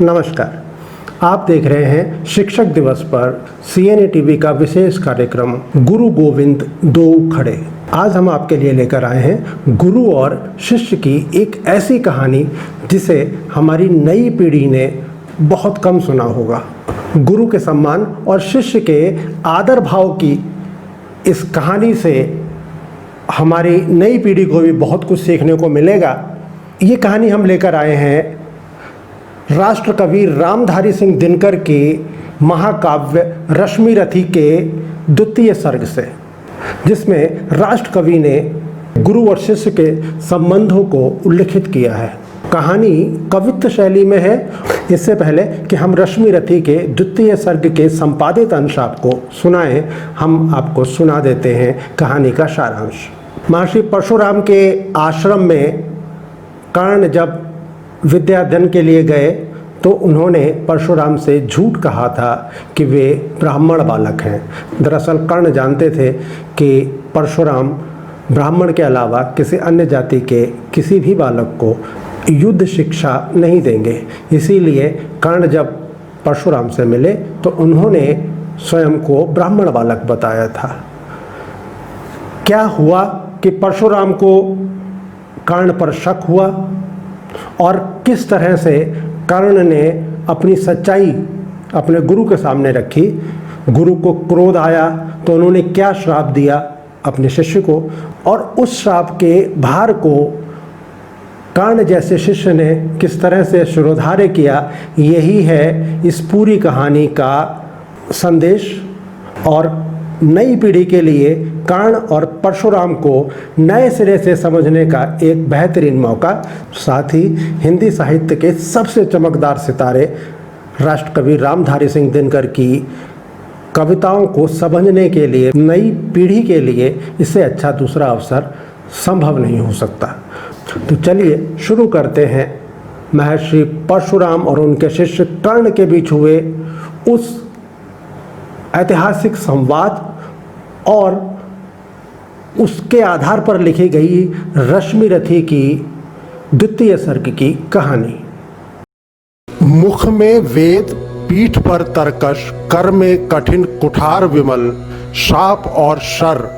नमस्कार। आप देख रहे हैं शिक्षक दिवस पर CNA टीवी का विशेष कार्यक्रम गुरु गोविंद दो खड़े। आज हम आपके लिए लेकर आए हैं गुरु और शिष्य की एक ऐसी कहानी जिसे हमारी नई पीढ़ी ने बहुत कम सुना होगा। गुरु के सम्मान और शिष्य के आदर भाव की इस कहानी से हमारी नई पीढ़ी को भी बहुत कुछ सीखने को मिलेगा। ये कहानी हम लेकर आए हैं राष्ट्र कवि रामधारी सिंह दिनकर के महाकाव्य रश्मिरथी के द्वितीय सर्ग से, जिसमें राष्ट्र कवि ने गुरु और शिष्य के संबंधों को उल्लिखित किया है। कहानी कवित्व शैली में है। इससे पहले कि हम रश्मिरथी के द्वितीय सर्ग के संपादित अंश आपको सुनाएं, हम आपको सुना देते हैं कहानी का सारांश। महर्षि परशुराम के आश्रम में कर्ण जब विद्याध्ययन के लिए गए तो उन्होंने परशुराम से झूठ कहा था कि वे ब्राह्मण बालक हैं। दरअसल कर्ण जानते थे कि परशुराम ब्राह्मण के अलावा किसी अन्य जाति के किसी भी बालक को युद्ध शिक्षा नहीं देंगे। इसीलिए कर्ण जब परशुराम से मिले तो उन्होंने स्वयं को ब्राह्मण बालक बताया था। क्या हुआ कि परशुराम को कर्ण पर शक हुआ और किस तरह से कर्ण ने अपनी सच्चाई अपने गुरु के सामने रखी। गुरु को क्रोध आया तो उन्होंने क्या श्राप दिया अपने शिष्य को, और उस श्राप के भार को कर्ण जैसे शिष्य ने किस तरह से शिरोधार्य किया, यही है इस पूरी कहानी का संदेश। और नई पीढ़ी के लिए कर्ण और परशुराम को नए सिरे से समझने का एक बेहतरीन मौका। साथ ही हिंदी साहित्य के सबसे चमकदार सितारे राष्ट्रकवि रामधारी सिंह दिनकर की कविताओं को समझने के लिए नई पीढ़ी के लिए इससे अच्छा दूसरा अवसर संभव नहीं हो सकता। तो चलिए शुरू करते हैं महर्षि परशुराम और उनके शिष्य कर्ण के बीच हुए उस ऐतिहासिक संवाद और उसके आधार पर लिखी गई रश्मिरथी की द्वितीय सर्ग की कहानी। मुख में वेद, पीठ पर तरकश, कर में कठिन कुठार विमल, शाप और शर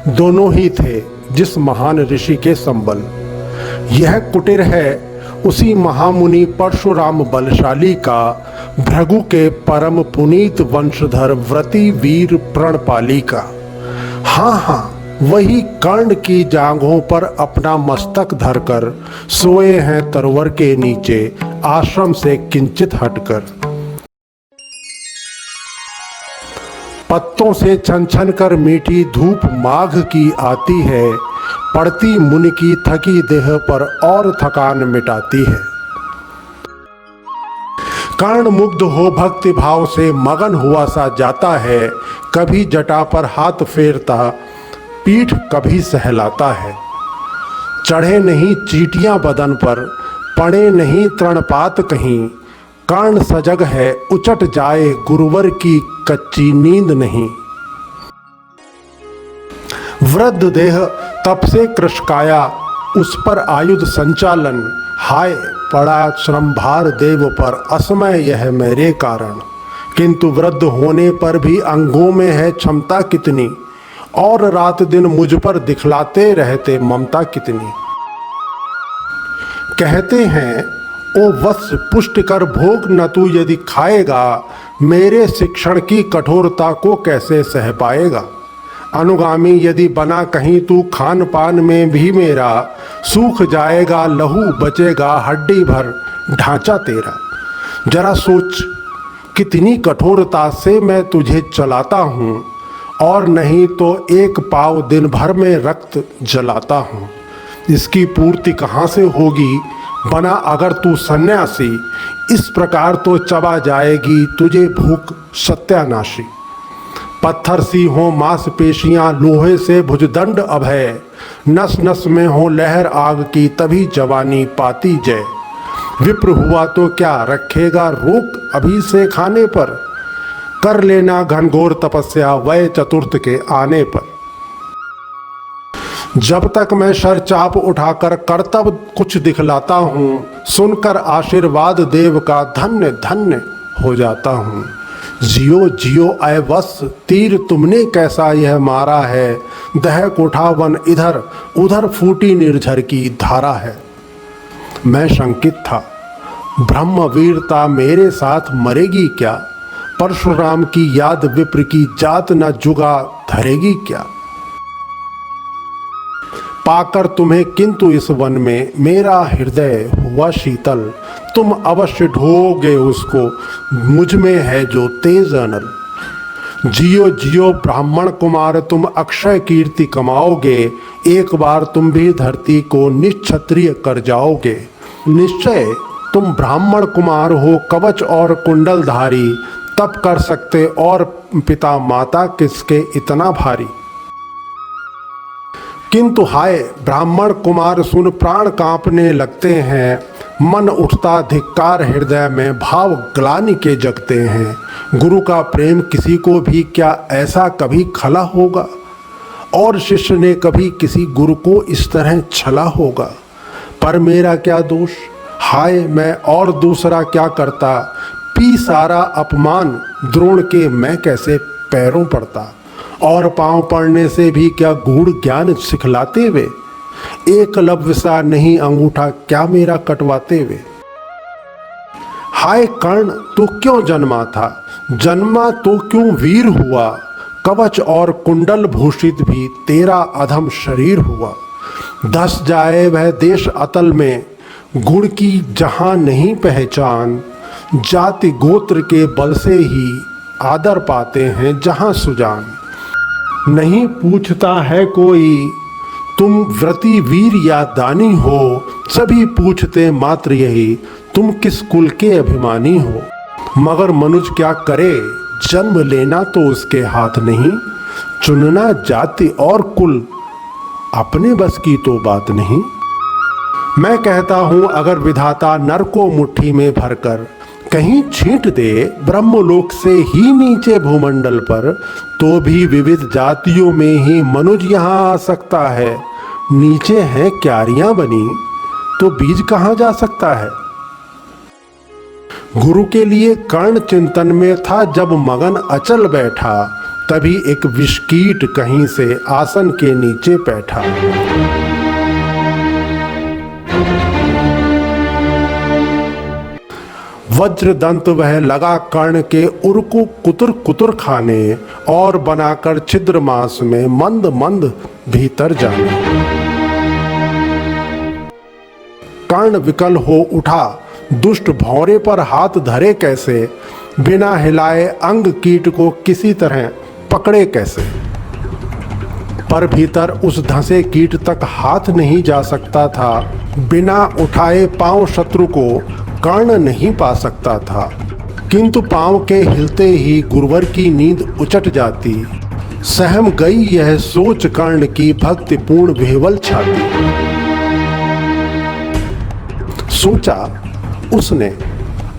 दोनों ही थे जिस महान ऋषि के संबल। यह कुटीर है उसी महामुनि परशुराम बलशाली का, भृगु के परम पुनीत वंशधर व्रती वीर प्रणपाली का। हाँ, वही कर्ण की जांघों पर अपना मस्तक धरकर सोए हैं तरवर के नीचे आश्रम से किंचित हटकर। पत्तों से छन छन कर मीठी धूप माघ की आती है, पड़ती मुनि की थकी देह पर और थकान मिटाती है। कर्ण मुग्ध हो भक्ति भाव से मगन हुआ सा जाता है, कभी जटा पर हाथ फेरता, पीठ कभी सहलाता है। चढ़े नहीं चीटियां बदन पर, पड़े नहीं तृणपात कहीं, कर्ण सजग है उचट जाए गुरुवर की कच्ची नींद नहीं। वृद्ध देह तप से कृशकाया, उस पर आयुध संचालन, हाय पड़ा श्रम भार देव पर, असमय यह मेरे कारण। किंतु वृद्ध होने पर भी अंगों में है क्षमता कितनी, और रात दिन मुझ पर दिखलाते रहते ममता कितनी। कहते हैं ओ वत्स पुष्ट कर भोग न तू यदि खाएगा, मेरे शिक्षण की कठोरता को कैसे सह पाएगा। अनुगामी यदि बना कहीं तू खान पान में भी मेरा, सूख जाएगा लहू बचेगा हड्डी भर ढांचा तेरा। जरा सोच कितनी कठोरता से मैं तुझे चलाता हूँ, और नहीं तो एक पाव दिन भर में रक्त जलाता हूँ। इसकी पूर्ति कहाँ से होगी बना अगर तू सन्यासी, इस प्रकार तो चबा जाएगी तुझे भूख सत्यानाशी। पत्थर सी हो मांसपेशियां लोहे से भुजदंड अभय, नस नस में हो लहर आग की तभी जवानी पाती जय। विप्र हुआ तो क्या रखेगा रोक अभी से खाने पर, कर लेना घनघोर तपस्या वय चतुर्थ के आने पर। जब तक मैं सर चाप उठाकर कर्तव्य कुछ दिखलाता हूँ, सुनकर आशीर्वाद देव का धन्य धन्य हो जाता हूँ। जियो जियो ऐ वत्स, तीर तुमने कैसा यह मारा है, दहक उठा वन इधर उधर फूटी निर्झर की धारा है। मैं शंकित था, ब्रह्म वीरता मेरे साथ मरेगी क्या, परशुराम की याद विप्र की जात न जुगा धरेगी क्या। पाकर तुम्हें किंतु इस वन में मेरा हृदय हुआ शीतल, तुम अवश्य ढोगे उसको, मुझ में है जो तेज अनल। जियो जियो ब्राह्मण कुमार, तुम अक्षय कीर्ति कमाओगे, एक बार तुम भी धरती को निक्षत्रिय कर जाओगे। निश्चय तुम ब्राह्मण कुमार हो, कवच और कुंडलधारी, तब कर सकते और पिता माता किसके इतना भारी। किंतु हाय ब्राह्मण कुमार सुन प्राण कांपने लगते हैं, मन उठता धिक्कार हृदय में, भाव ग्लानि के जगते हैं। गुरु का प्रेम किसी को भी क्या ऐसा कभी खला होगा, और शिष्य ने कभी किसी गुरु को इस तरह छला होगा। पर मेरा क्या दोष, हाय मैं और दूसरा क्या करता, पी सारा अपमान द्रोण के मैं कैसे पैरों पड़ता। और पांव पड़ने से भी क्या गूढ़ ज्ञान सिखलाते वे, एकलव्य सा नहीं अंगूठा क्या मेरा कटवाते वे। हाय कर्ण तू क्यों जन्मा था, जन्मा तो क्यों वीर हुआ, कवच और कुंडल भूषित भी तेरा अधम शरीर हुआ। धस जाए वह देश अतल में, गुण की जहां नहीं पहचान, जाति गोत्र के बल से ही आदर पाते हैं जहां सुजान। नहीं पूछता है कोई तुम व्रती वीर या दानी हो, सभी पूछते मात्र यही तुम किस कुल के अभिमानी हो। मगर मनुज क्या करे, जन्म लेना तो उसके हाथ नहीं, चुनना जाति और कुल अपने बस की तो बात नहीं। मैं कहता हूं अगर विधाता नर को मुट्ठी में भरकर कहीं छींट दे ब्रह्मलोक से ही नीचे भूमंडल पर, तो भी विविध जातियों में ही मनुज यहाँ आ सकता है। नीचे हैं क्यारियां बनी तो बीज कहाँ जा सकता है। गुरु के लिए कर्ण चिंतन में था जब मगन अचल बैठा, तभी एक विषकीट कहीं से आसन के नीचे बैठा। वज्र दंत वह लगा कर्ण के उर को कुतुर कुतुर खाने, और बनाकर छिद्र मांस में मंद मंद भीतर जाने। कर्ण विकल हो उठा, दुष्ट भौरे पर हाथ धरे कैसे, बिना हिलाए अंग कीट को किसी तरह पकड़े कैसे। पर भीतर उस धंसे कीट तक हाथ नहीं जा सकता था, बिना उठाए पांव शत्रु को कर्ण नहीं पा सकता था। किंतु पांव के हिलते ही गुरुवर की नींद उचट जाती, सहम गई यह सोच कर्ण की भक्तिपूर्ण विह्वल छाती। सोचा उसने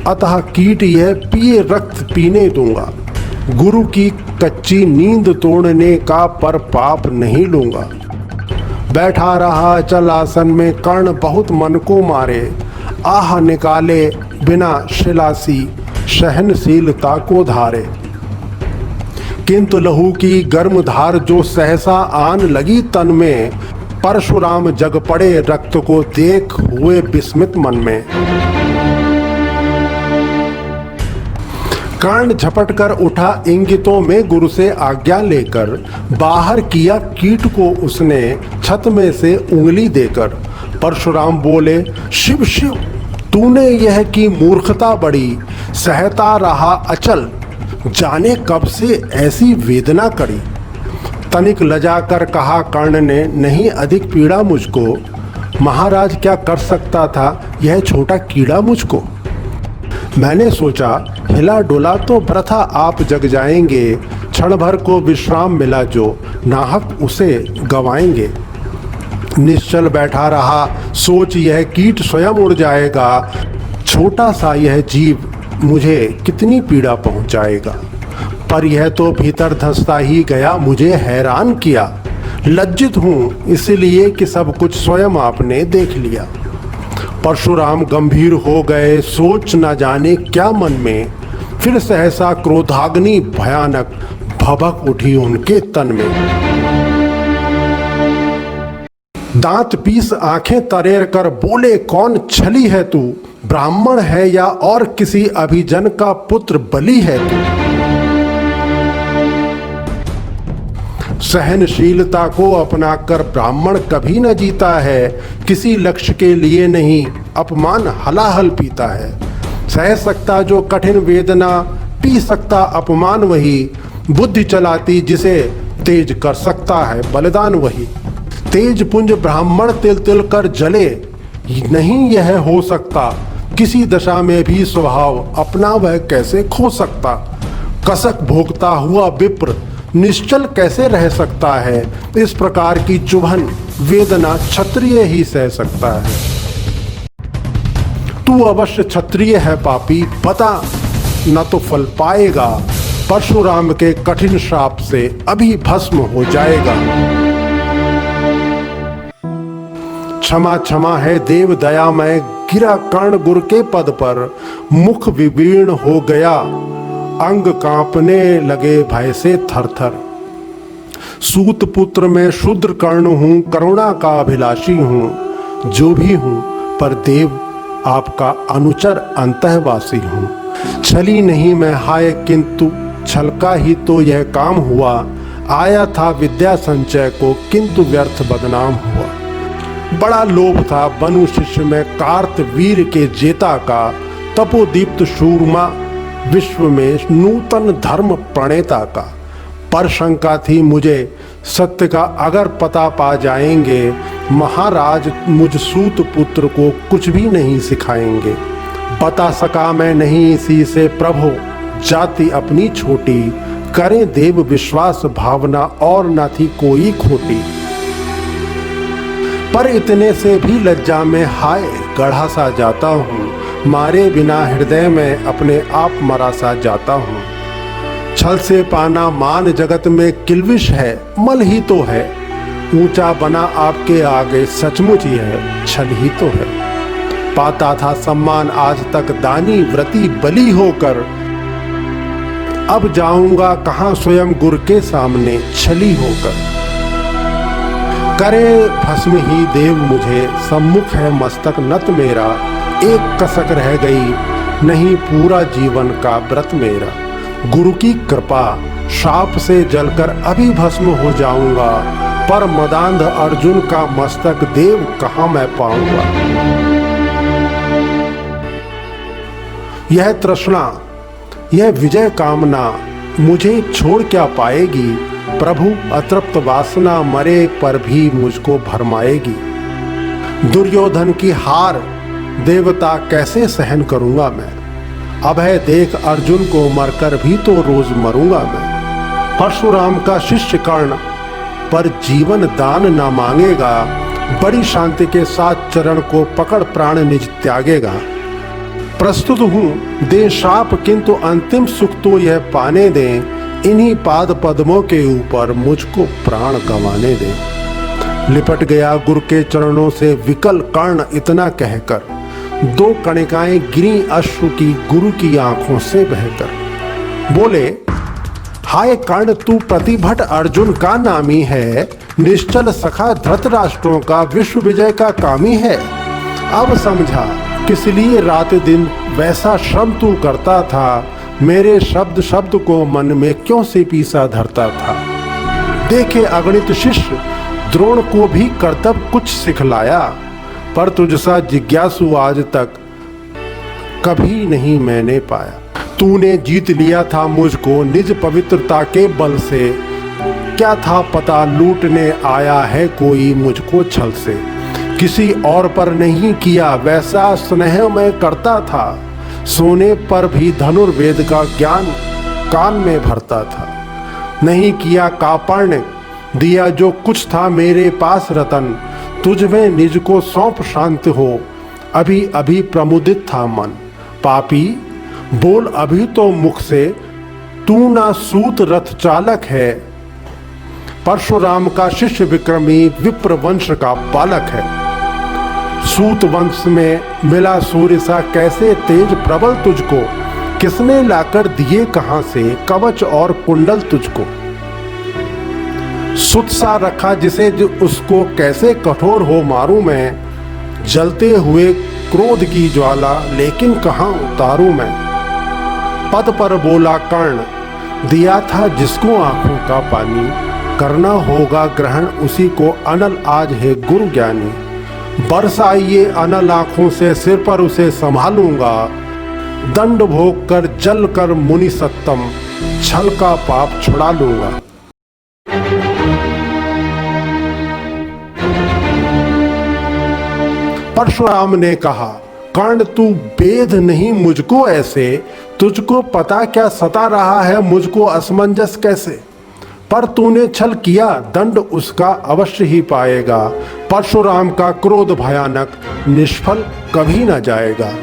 अतः कीट यह पिए रक्त पीने दूंगा, गुरु की कच्ची नींद तोड़ने का पर पाप नहीं लूंगा। बैठा रहा अचल आसन में कर्ण बहुत मन को मारे, आह निकाले बिना शिलासी सहनशीलता को धारे। किंतु लहू की गर्म धार जो सहसा आन लगी तन में, परशुराम जग पड़े रक्त को देख हुए विस्मित मन में। कर्ण झपट कर उठा इंगितों में गुरु से आज्ञा लेकर, बाहर किया कीट को उसने छत में से उंगली देकर। परशुराम बोले शिव शिव तूने यह की मूर्खता बड़ी, सहता रहा अचल जाने कब से ऐसी वेदना कड़ी। तनिक लजा कर कहा कर्ण ने नहीं अधिक पीड़ा मुझको, महाराज क्या कर सकता था यह छोटा कीड़ा मुझको। मैंने सोचा हिला डोला तो वृथा आप जग जाएंगे, क्षण भर को विश्राम मिला जो नाहक उसे गवाएंगे। निश्चल बैठा रहा सोच यह कीट स्वयं उड़ जाएगा, छोटा सा यह जीव मुझे कितनी पीड़ा पहुंचाएगा। पर यह तो भीतर धंसता ही गया मुझे हैरान किया, लज्जित हूं इसलिए कि सब कुछ स्वयं आपने देख लिया। परशुराम गंभीर हो गए, सोच न जाने क्या मन में, फिर सहसा क्रोधाग्नि भयानक भभक उठी उनके तन में। दांत पीस आंखें तरेर कर बोले, कौन छली है तू? ब्राह्मण है या और किसी अभिजन का पुत्र बलि है तू? सहनशीलता को अपनाकर ब्राह्मण कभी न जीता है, किसी लक्ष्य के लिए नहीं अपमान हलाहल पीता है। सह सकता जो कठिन वेदना, पी सकता अपमान वही, बुद्धि चलाती जिसे तेज कर सकता है बलिदान वही। तेज पुंज ब्राह्मण तिल तिल कर जले, नहीं यह हो सकता, किसी दशा में भी स्वभाव अपना वह कैसे खो सकता। कसक भोगता हुआ विप्र निश्चल कैसे रह सकता है, इस प्रकार की चुभन वेदना क्षत्रिय ही सह सकता है। तू अवश्य क्षत्रिय है पापी, बता न तो फल पाएगा, परशुराम के कठिन श्राप से अभी भस्म हो जाएगा। क्षमा क्षमा है देव दयामय, गिरा कर्ण गुर के पद पर, मुख विवीर्ण हो गया, अंग कांपने लगे भय से थरथर। सूत पुत्र में शूद्र कर्ण हूं, करुणा का अभिलाषी हूं, जो भी हूं पर देव आपका अनुचर अंतःवासी हूं। छली नहीं मैं हाय किंतु छल का ही तो यह काम हुआ, आया था विद्या संचय को किंतु व्यर्थ बदनाम हुआ। बड़ा लोभ था बनु शिष्य में कार्त वीर के जेता का, तपोदीप्त शूरमा विश्व में नूतन धर्म प्रणेता का। पर शंका थी मुझे सत्य का अगर पता पा जाएंगे, महाराज मुझ सूत पुत्र को कुछ भी नहीं सिखाएंगे। बता सका मैं नहीं इसी से प्रभु, जाति अपनी छोटी, करें देव विश्वास भावना और न थी कोई खोटी। पर इतने से भी लज्जा में हाय गढ़ा सा जाता हूँ, मारे बिना हृदय में अपने आप मरा सा जाता हूँ। छल से पाना मान जगत में किल्विश है, मल ही तो है, ऊंचा बना आपके आगे सचमुच ही है, छल ही तो है। पाता था सम्मान आज तक दानी व्रती बलि होकर, अब जाऊंगा कहाँ स्वयं गुर के सामने छली होकर। करे भस्म ही देव मुझे, सम्मुख है मस्तक नत मेरा, एक कसक रह गई नहीं पूरा जीवन का व्रत मेरा। गुरु की कृपा शाप से जलकर अभी भस्म हो जाऊंगा, पर मदांध अर्जुन का मस्तक देव कहाँ मैं पाऊंगा। यह तृष्णा यह विजय कामना मुझे छोड़ क्या पाएगी, प्रभु अतृप्त वासना मरे पर भी मुझको भरमाएगी। दुर्योधन की हार देवता कैसे सहन करूंगा मैं, अभय देख अर्जुन को मरकर भी तो रोज मरूंगा मैं। परशुराम का शिष्य कर्ण पर जीवन दान ना मांगेगा, बड़ी शांति के साथ चरण को पकड़ प्राण निज त्यागेगा। प्रस्तुत हूँ दे शाप किंतु अंतिम सुख तो यह पाने दें, इन्हीं पाद पद्मों के ऊपर मुझको प्राण गंवाने दें। लिपट गया गुरु के चरणों से विकल कर्ण इतना कहकर, दो कणिकाएं गिरी अश्रु की गुरु की आंखों से बहकर। बोले, हाय कर्ण तू प्रतिभट अर्जुन का नामी है, निश्चल सखा धृतराष्ट्रों का विश्व विजय का कामी है। अब समझा किस लिए रात दिन वैसा श्रम तू करता था, मेरे शब्द शब्द को मन में क्यों से पीसा धरता था। देखे अगणित शिष्य द्रोण को भी कर्तव्य कुछ सिखलाया, पर तुझसा जिज्ञासु आज तक कभी नहीं मैंने पाया। तूने जीत लिया था मुझको निज पवित्रता के बल से, क्या था पता लूटने आया है कोई मुझको छल से। किसी और पर नहीं किया वैसा स्नेह मैं करता था, सोने पर भी धनुर्वेद का ज्ञान कान में भरता था। नहीं किया कापर्ण दिया जो कुछ था मेरे पास रतन, तुझ में निज को सौंप शांत हो अभी अभी प्रमुदित था मन। पापी बोल अभी तो मुख से, तू ना सूत रथ चालक है, परशुराम का शिष्य विक्रमी विप्र वंश का बालक है। सूत वंश में मिला सूर्य सा कैसे तेज प्रबल तुझको, किसने लाकर दिए कहां से कवच और कुंडल तुझको। सुत सा रखा जिसे उसको कैसे कठोर हो मारूं मैं, जलते हुए क्रोध की ज्वाला लेकिन कहां उतारूं मैं। पद पर बोला कर्ण, दिया था जिसको आंखों का पानी, करना होगा ग्रहण उसी को अनल आज है गुरु ज्ञानी। बरसाइए अनल आंखों से सिर पर उसे संभालूंगा, दंड भोग कर जल कर मुनि सत्तम, छल का पाप छुड़ा लूंगा। परशुराम ने कहा, कर्ण तू बेद नहीं मुझको ऐसे, तुझको पता क्या सता रहा है मुझको असमंजस कैसे। पर तूने छल किया दंड उसका अवश्य ही पाएगा, परशुराम का क्रोध भयानक निष्फल कभी न जाएगा।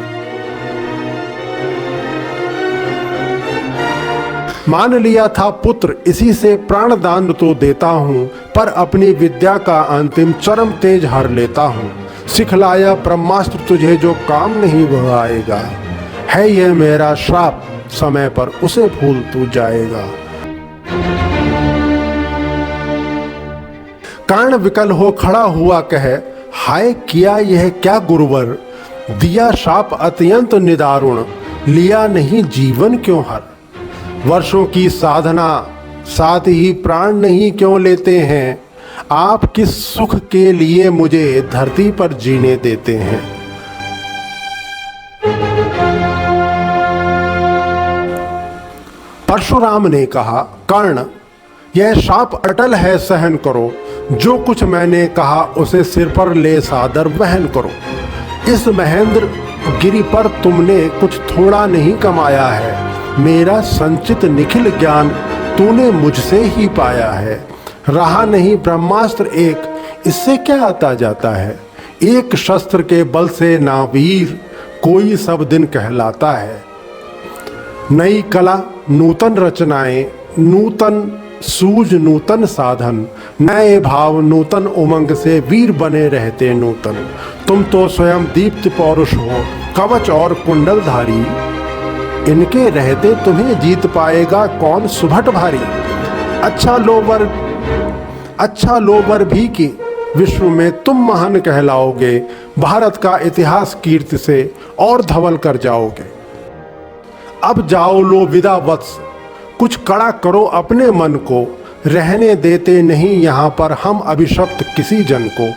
मान लिया था पुत्र इसी से प्राणदान तो देता हूँ, पर अपनी विद्या का अंतिम चरम तेज हर लेता हूँ। सिखलाया ब्रह्मास्त्र तुझे जो काम नहीं वह आएगा, है यह मेरा श्राप समय पर उसे भूल तू जाएगा। कर्ण विकल हो खड़ा हुआ कहे, हाय किया यह क्या गुरुवर, दिया शाप अत्यंत निदारुण, लिया नहीं जीवन क्यों हर। वर्षों की साधना साथ ही प्राण नहीं क्यों लेते हैं, आप किस सुख के लिए मुझे धरती पर जीने देते हैं। परशुराम ने कहा, कर्ण यह शाप अटल है सहन करो, जो कुछ मैंने कहा उसे सिर पर ले सादर वहन करो। इस महेंद्र गिरि पर तुमने कुछ थोड़ा नहीं कमाया है, मेरा संचित निखिल ज्ञान तूने मुझसे ही पाया है। रहा नहीं ब्रह्मास्त्र एक, इससे क्या आता जाता है, एक शस्त्र के बल से ना वीर कोई सब दिन कहलाता है। नई कला नूतन रचनाएं, नूतन सूझ नूतन साधन, नए भाव नूतन उमंग से वीर बने रहते नूतन। तुम तो स्वयं दीप्त पौरुष हो कवच और कुंडलधारी, इनके रहते तुम्हें जीत पाएगा कौन सुभट भारी। अच्छा लोवर भी कि विश्व में तुम महान कहलाओगे, भारत का इतिहास कीर्ति से और धवल कर जाओगे। अब जाओ लो विदा वत्स, कुछ कड़ा करो अपने मन को, रहने देते नहीं यहाँ पर हम अभिशप्त किसी जन को।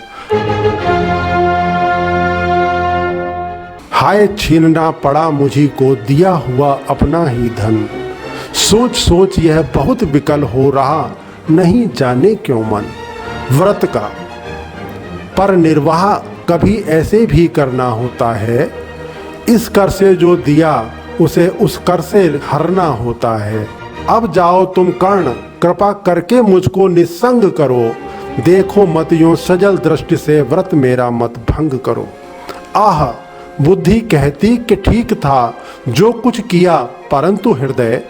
हाय छीनना पड़ा मुझी को दिया हुआ अपना ही धन, सोच सोच यह बहुत विकल हो रहा नहीं जाने क्यों मन। व्रत का पर निर्वाह कभी ऐसे भी करना होता है, इस कर से जो दिया उसे उस कर से हरना होता है। अब जाओ तुम कर्ण कृपा करके मुझको निस्संग करो, देखो मत यूं सजल दृष्टि से व्रत मेरा मत भंग करो। आह बुद्धि कहती कि ठीक था जो कुछ किया, परंतु हृदय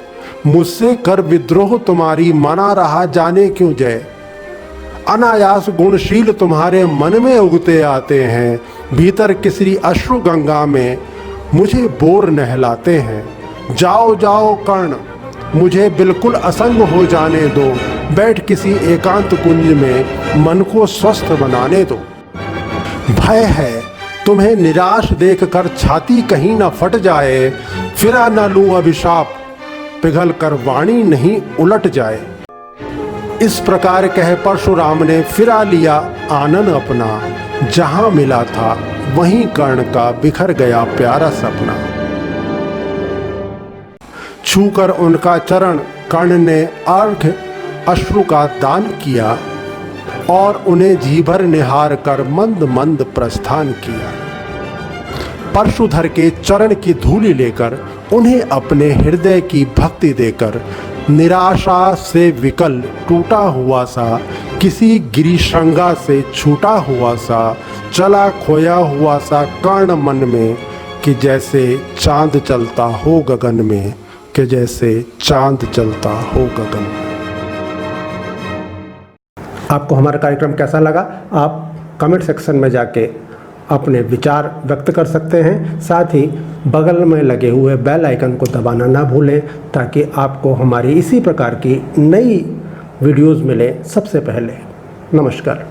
मुझसे कर विद्रोह तुम्हारी मना रहा जाने क्यों जय। अनायास गुणशील तुम्हारे मन में उगते आते हैं, भीतर किसी अश्रु गंगा में मुझे बोर नहलाते हैं। जाओ जाओ कर्ण मुझे बिल्कुल असंग हो जाने दो, बैठ किसी एकांत कुंज में मन को स्वस्थ बनाने दो। भय है तुम्हें निराश देखकर छाती कहीं न फट जाए, फिरा न लूं अभिशाप पिघल कर वाणी नहीं उलट जाए। इस प्रकार कह परशुराम ने फिरा लिया आनन अपना, जहां मिला था वहीं कर्ण का बिखर गया प्यारा सपना। छूकर उनका चरण कर्ण ने अर्घ्य अश्रु का दान किया, और उन्हें जी भर निहार कर मंद मंद प्रस्थान किया। परशुधर के चरण की धूलि लेकर उन्हें अपने हृदय की भक्ति देकर, निराशा से विकल टूटा हुआ सा किसी गिरिशृंगा से छूटा हुआ सा, चला खोया हुआ सा कर्ण मन में, कि जैसे चांद चलता हो गगन में, कि जैसे चांद चलता हो गगन में। आपको हमारा कार्यक्रम कैसा लगा, आप कमेंट सेक्शन में जाके अपने विचार व्यक्त कर सकते हैं। साथ ही बगल में लगे हुए बेल आइकन को दबाना ना भूलें, ताकि आपको हमारी इसी प्रकार की नई वीडियोस मिले सबसे पहले। नमस्कार।